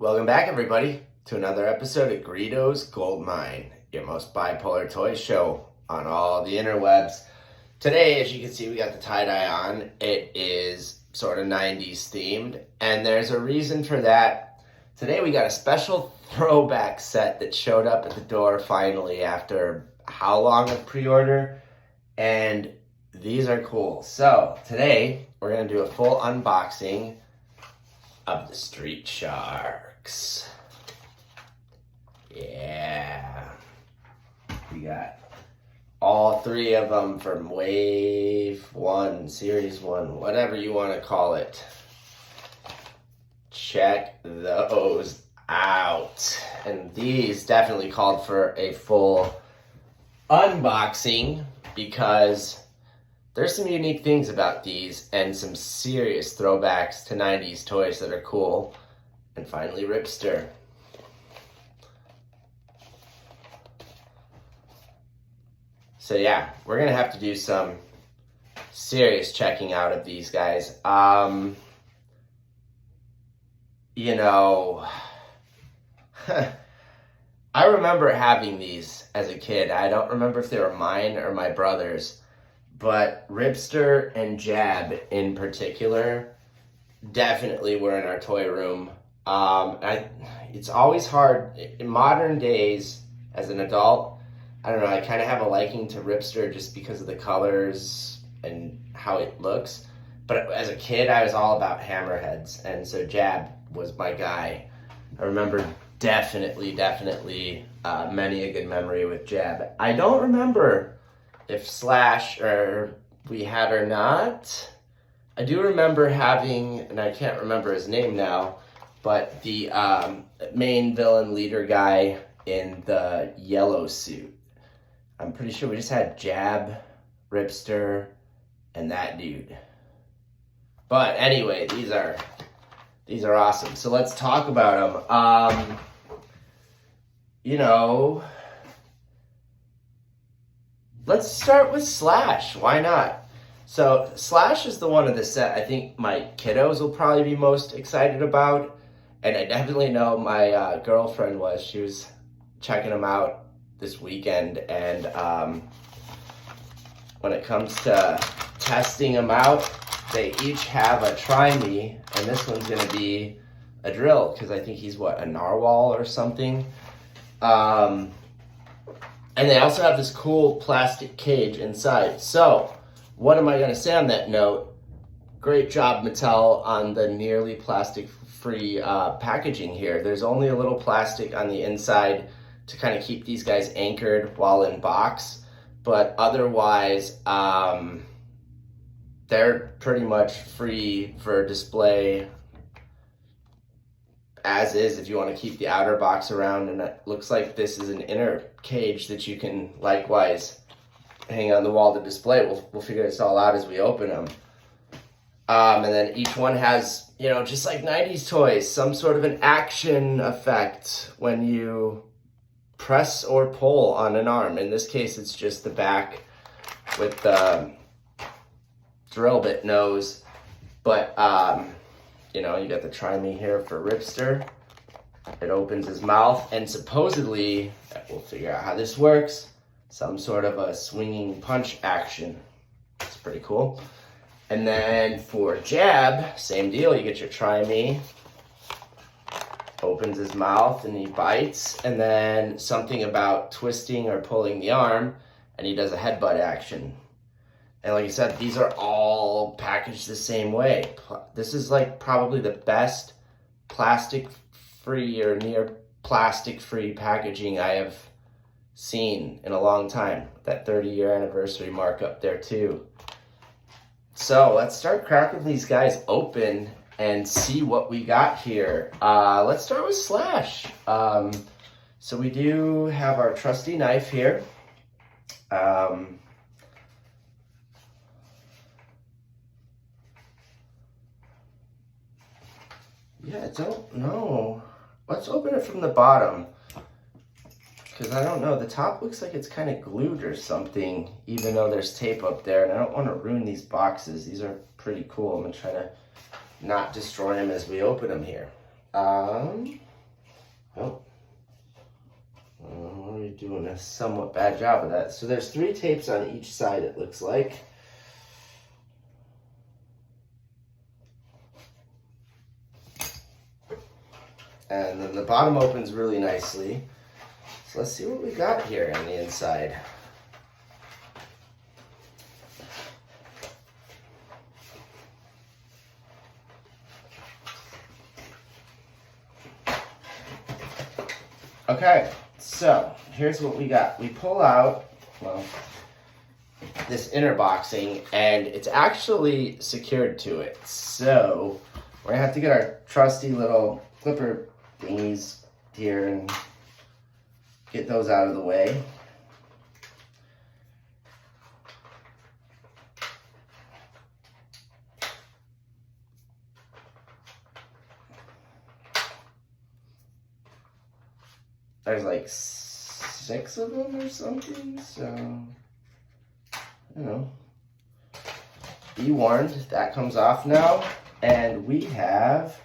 Welcome back, everybody, to another episode of Greedo's Gold Mine, your most bipolar toy show on all the interwebs. Today, as you can see, we got the tie-dye on. It is sort of 90s themed, and there's a reason for that. Today, we got a special throwback set that showed up at the door finally after how long of pre-order, and these are cool. So, today, we're going to do a full unboxing of the Street Sharks. Yeah. We got all three of them from Wave 1, Series 1, whatever you want to call it. Check those out. And these definitely called for a full unboxing because there's some unique things about these and some serious throwbacks to 90s toys that are cool. And finally, Ripster. So yeah, we're going to have to do some serious checking out of these guys. You know, I remember having these as a kid. I don't remember if they were mine or my brother's. But Ripster and Jab in particular definitely were in our toy room. It's always hard in modern days as an adult. I don't know, I kind of have a liking to Ripster just because of the colors and how it looks. But as a kid, I was all about hammerheads, and so Jab was my guy. I remember definitely many a good memory with Jab. I don't remember if Slash or we had or not. I do remember having, and I can't remember his name now, but the main villain leader guy in the yellow suit. I'm pretty sure we just had Jab, Ripster, and that dude. But anyway, these are awesome. So let's talk about them. Let's start with Slash. Why not? So Slash is the one of the set I think my kiddos will probably be most excited about. And I definitely know my girlfriend was. She was checking them out this weekend. And when it comes to testing them out, they each have a Try Me. And this one's going to be a Drill because I think he's, a Narwhal or something. And they also have this cool plastic cage inside. So, what am I going to say on that note? Great job, Mattel, on the nearly plastic-free packaging here. There's only a little plastic on the inside to kind of keep these guys anchored while in box. But otherwise, they're pretty much free for display as is if you want to keep the outer box around. And it looks like this is an inner cage that you can likewise hang on the wall to display. We'll figure this all out as we open them. And then each one has, just like 90s toys, some sort of an action effect when you press or pull on an arm. In this case, it's just the back with the drill bit nose. But, you got the Try Me here for Ripster. It opens his mouth, and supposedly, we'll figure out how this works, some sort of a swinging punch action. It's pretty cool. And then for Jab, same deal. You get your Try Me. Opens his mouth, and he bites. And then something about twisting or pulling the arm, and he does a headbutt action. And like I said, these are all packaged the same way. This is probably the best plastic-free or near plastic-free packaging I have seen in a long time. That 30-year anniversary mark up there too. So let's start cracking these guys open and see what we got here. Let's start with Slash. So we do have our trusty knife here. Yeah, I don't know. Let's open it from the bottom. Because I don't know, the top looks like it's kind of glued or something, even though there's tape up there. And I don't want to ruin these boxes. These are pretty cool. I'm going to try to not destroy them as we open them here. a somewhat bad job of that. So there's 3 tapes on each side, it looks like. And then the bottom opens really nicely. So let's see what we got here on the inside. Okay, so here's what we got. We pull out, well, this inner boxing, and it's actually secured to it. So we're gonna have to get our trusty little clipper thingies here and get those out of the way. There's like 6 of them or something, so, you know, be warned, that comes off now. And we have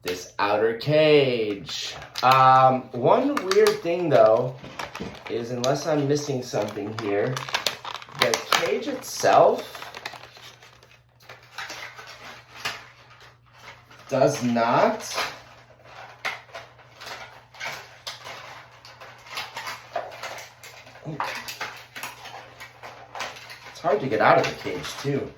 this outer cage. One weird thing though, is unless I'm missing something here, the cage itself does not it's hard to get out of the cage too.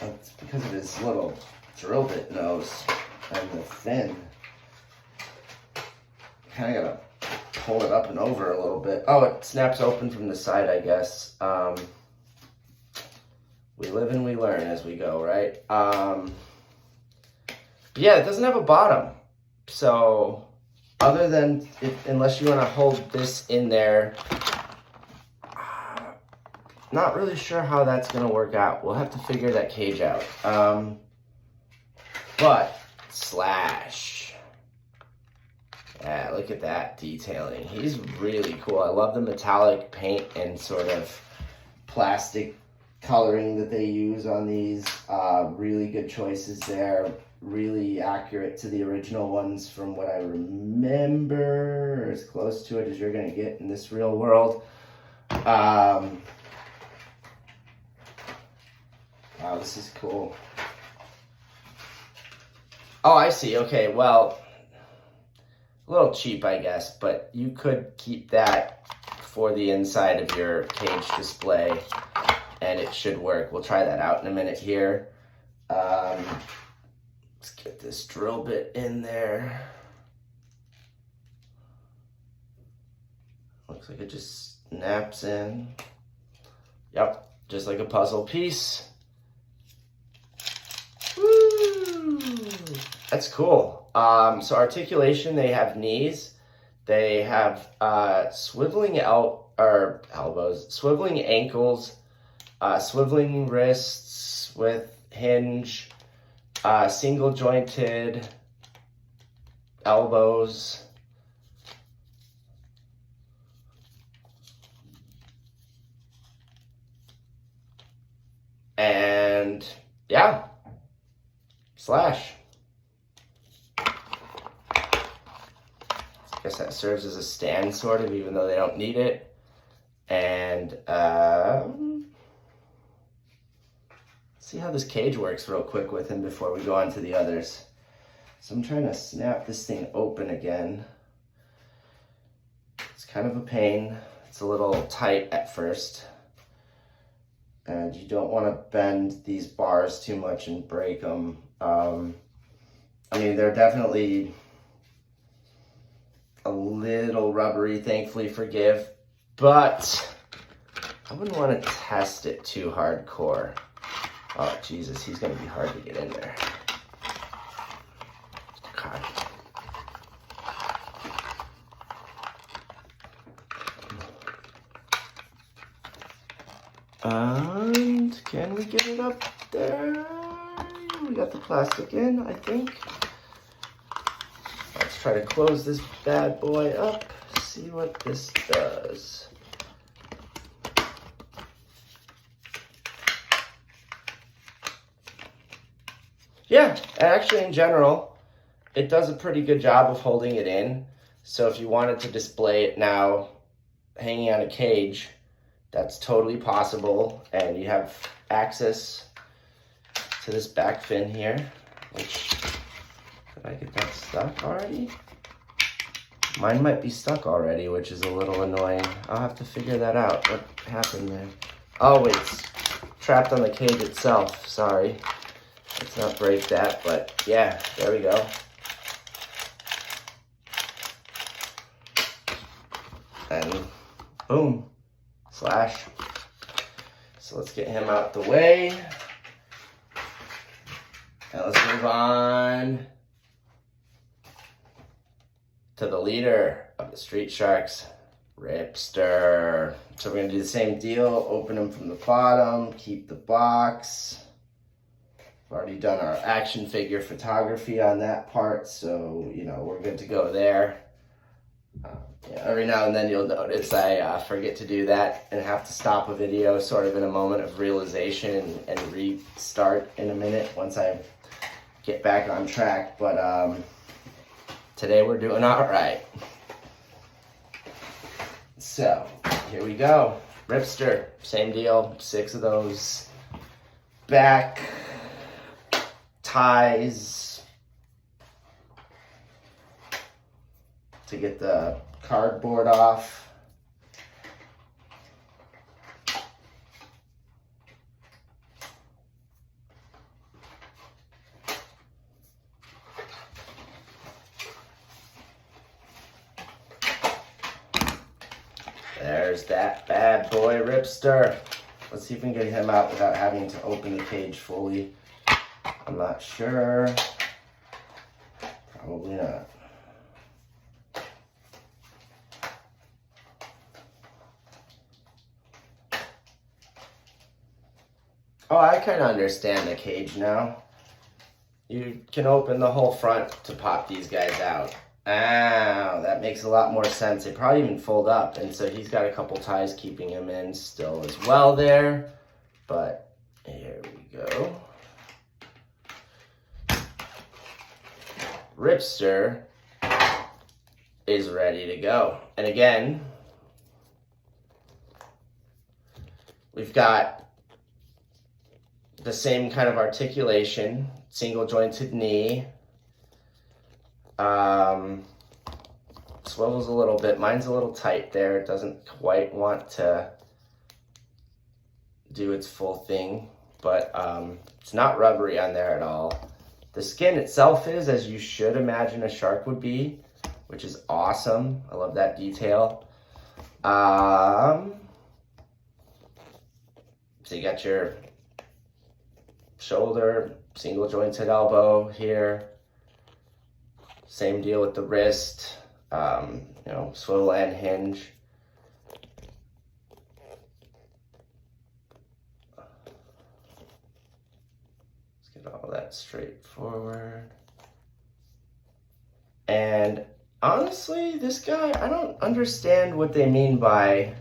It's because of his little drill bit nose and the fin. Kind of gotta pull it up and over a little bit. Oh, it snaps open from the side, I guess. We live and we learn as we go, right? Yeah, it doesn't have a bottom. So other than, unless you want to hold this in there, not really sure how that's going to work out. We'll have to figure that cage out. But Slash. Yeah, look at that detailing. He's really cool. I love the metallic paint and sort of plastic coloring that they use on these. Really good choices there. Really accurate to the original ones from what I remember, or as close to it as you're going to get in this real world. Wow, this is cool. Oh, I see. Okay, well, a little cheap, I guess, but you could keep that for the inside of your cage display, and it should work. We'll try that out in a minute here. Let's get this drill bit in there. Looks like it just snaps in. Yep, just like a puzzle piece. Woo! That's cool. So articulation, they have knees. They have swiveling elbows, swiveling ankles, swiveling wrists with hinge, single jointed elbows. And yeah, Slash. I guess that serves as a stand sort of, even though they don't need it. And see how this cage works real quick with him before we go on to the others. So I'm trying to snap this thing open again. It's kind of a pain. It's a little tight at first. And you don't want to bend these bars too much and break them. I mean, they're definitely a little rubbery, thankfully forgive, but I wouldn't want to test it too hardcore. Oh, Jesus, he's going to be hard to get in there. God. And can we get it up there? We got the plastic in, I think. Let's try to close this bad boy up, see what this does. Yeah, actually in general, it does a pretty good job of holding it in. So if you wanted to display it now hanging on a cage, that's totally possible. And you have access to this back fin here, which, did I get that stuck already? Mine might be stuck already, which is a little annoying. I'll have to figure that out. What happened there? Oh, it's trapped on the cage itself. Sorry. Let's not break that, but yeah, there we go. And boom, slash. So let's get him out the way. And let's move on to the leader of the Street Sharks, Ripster. So we're gonna do the same deal, open him from the bottom, keep the box. We've already done our action figure photography on that part, so, you know, we're good to go there. Yeah, every now and then you'll notice I forget to do that and have to stop a video sort of in a moment of realization and restart in a minute once I get back on track, but today we're doing all right. So here we go. Ripster, same deal, 6 of those back ties to get the cardboard off. There's that bad boy Ripster. Let's see if we can get him out without having to open the cage fully. I'm not sure. Probably not. Oh, I kind of understand the cage now. You can open the whole front to pop these guys out. Ah, that makes a lot more sense. They probably even fold up, and so he's got a couple ties keeping him in still as well there. But here we go. Ripster is ready to go. And again, we've got the same kind of articulation, single jointed knee. Swivels a little bit. Mine's a little tight there. It doesn't quite want to do its full thing, but it's not rubbery on there at all. The skin itself is, as you should imagine a shark would be, which is awesome. I love that detail. So you got your shoulder, single jointed elbow here. Same deal with the wrist, you know, swivel and hinge. Let's get all that straightforward. And honestly, this guy, I don't understand what they mean by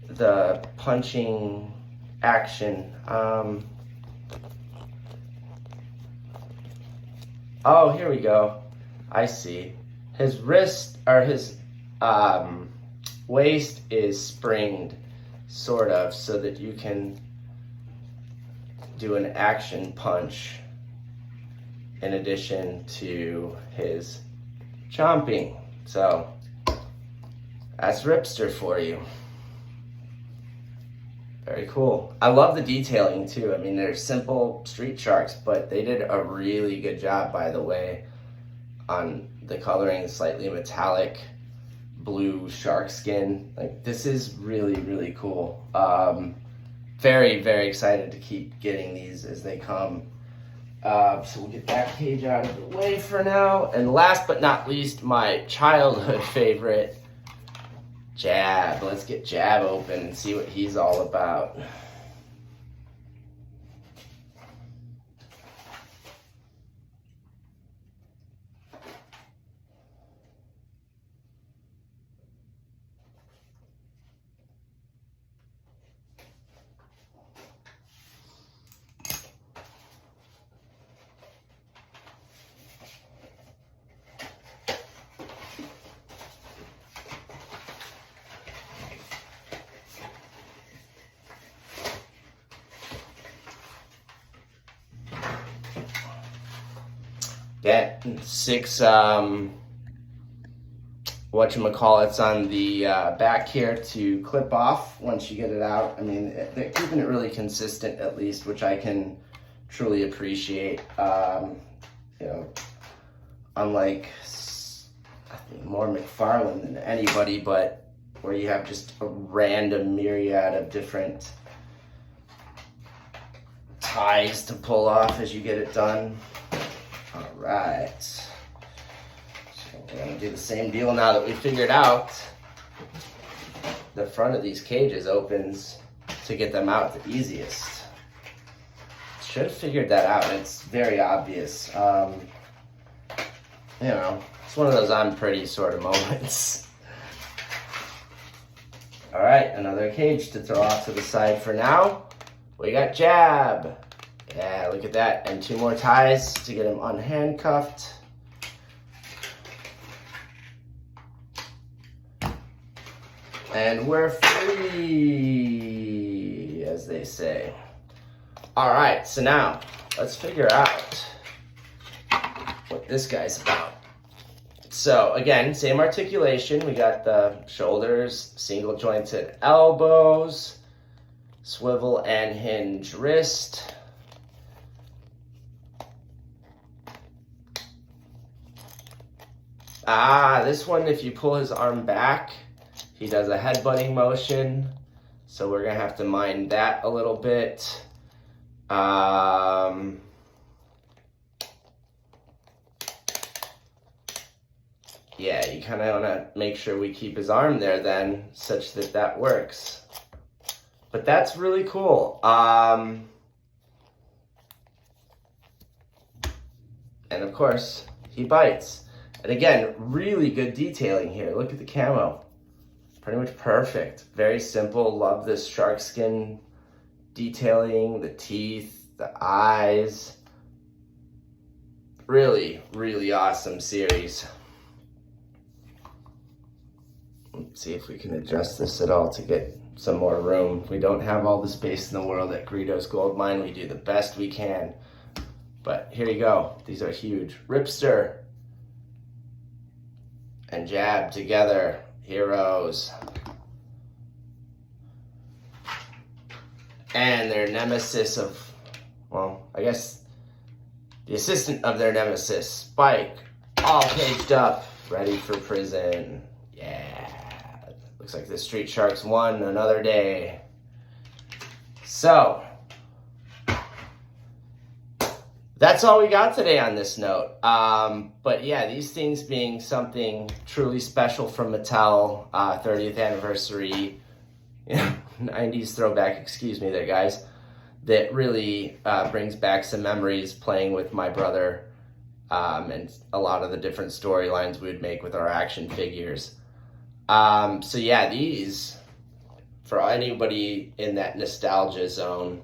the punching action. Oh, here we go. I see. His wrist, or his waist is springed, sort of, so that you can do an action punch in addition to his chomping. So, that's Ripster for you. Very cool. I love the detailing too. I mean, they're simple street sharks, but they did a really good job, by the way, on the coloring. Slightly metallic blue shark skin. Like, this is really, really cool. Very, very excited to keep getting these as they come. So we'll get that cage out of the way for now. And last but not least, my childhood favorite, Jab. Let's get Jab open and see what he's all about. Yeah, 6 whatchamacallits on the back here to clip off once you get it out. I mean, they're keeping it really consistent at least, which I can truly appreciate. You know, unlike, I think, more McFarlane than anybody, but where you have just a random myriad of different ties to pull off as you get it done. All right. We're gonna do the same deal now that we figured out the front of these cages opens to get them out the easiest. Should have figured that out. It's very obvious. You know, it's one of those I'm pretty sort of moments. All right, another cage to throw off to the side for now. We got Jab. Yeah, look at that. And 2 more ties to get him unhandcuffed. And we're free, as they say. All right, so now let's figure out what this guy's about. So again, same articulation. We got the shoulders, single jointed elbows, swivel and hinge wrist. This one, if you pull his arm back, he does a headbutting motion, so we're gonna have to mind that a little bit. Yeah, you kind of want to make sure we keep his arm there then, such that that works. But that's really cool. And of course, he bites. And again, really good detailing here. Look at the camo. Pretty much perfect. Very simple. Love this shark skin detailing, the teeth, the eyes. Really, really awesome series. Let's see if we can adjust this at all to get some more room. We don't have all the space in the world at Greedo's Gold Mine. We do the best we can. But here you go. These are huge. Ripster and Jab together. Heroes. And their nemesis of, well, I guess the assistant of their nemesis, Spike, all caged up, ready for prison. Yeah. Looks like the Street Sharks won another day. So, that's all we got today on this note. But yeah, these things being something truly special from Mattel, 30th anniversary, 90s throwback, excuse me there, guys, that really brings back some memories playing with my brother and a lot of the different storylines we would make with our action figures. So yeah, these, for anybody in that nostalgia zone,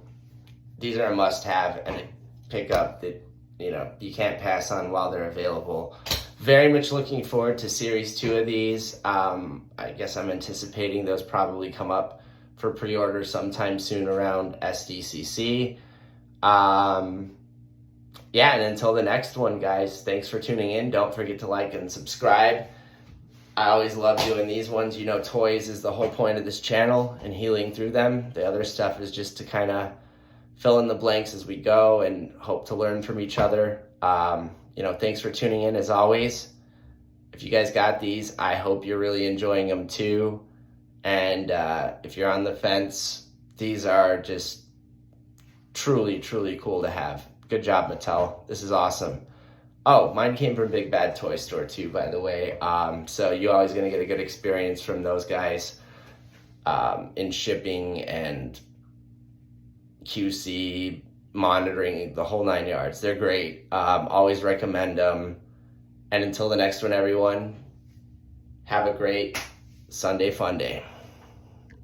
these are a must-have and a pickup that, you know, you can't pass on while they're available. Very much looking forward to Series 2 of these. I guess I'm anticipating those probably come up for pre-order sometime soon around SDCC. Yeah, and until the next one, guys, thanks for tuning in. Don't forget to like and subscribe. I always love doing these ones. You know, toys is the whole point of this channel and healing through them. The other stuff is just to kind of fill in the blanks as we go and hope to learn from each other. You know, thanks for tuning in as always. If you guys got these, I hope you're really enjoying them too. And if you're on the fence, these are just truly, truly cool to have. Good job, Mattel. This is awesome. Oh, mine came from Big Bad Toy Store too, by the way. So you're always going to get a good experience from those guys in shipping and QC, monitoring, the whole 9 yards. They're great. Always recommend them. And until the next one, everyone, have a great Sunday fun day.